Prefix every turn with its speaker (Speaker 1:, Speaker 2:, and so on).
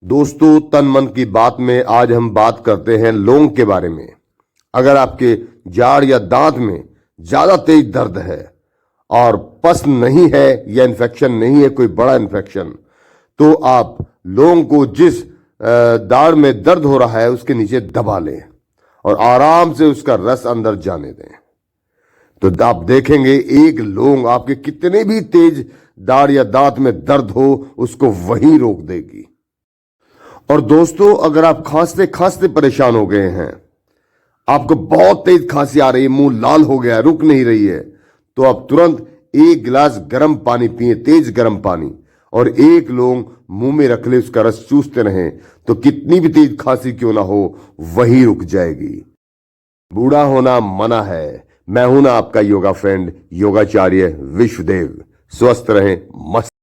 Speaker 1: दोस्तों, तन मन की बात में आज हम बात करते हैं लौंग के बारे में। अगर आपके जाड़ या दांत में ज्यादा तेज दर्द है और पस नहीं है या इन्फेक्शन नहीं है, कोई बड़ा इन्फेक्शन, तो आप लौंग को जिस दाढ़ में दर्द हो रहा है उसके नीचे दबा लें और आराम से उसका रस अंदर जाने दें। तो आप देखेंगे एक लौंग आपके कितने भी तेज दाढ़ या दांत में दर्द हो उसको वहीं रोक देगी। और दोस्तों, अगर आप खांसते खांसते परेशान हो गए हैं, आपको बहुत तेज खांसी आ रही है, मुंह लाल हो गया है, रुक नहीं रही है, तो आप तुरंत एक गिलास गर्म पानी पिए, तेज गर्म पानी, और एक लौंग मुंह में रख ले, उसका रस चूसते रहें, तो कितनी भी तेज खांसी क्यों ना हो वहीं रुक जाएगी। बूढ़ा होना मना है। मैं हूं ना आपका योगा फ्रेंड योगाचार्य विश्वदेव। स्वस्थ रहें, मस्त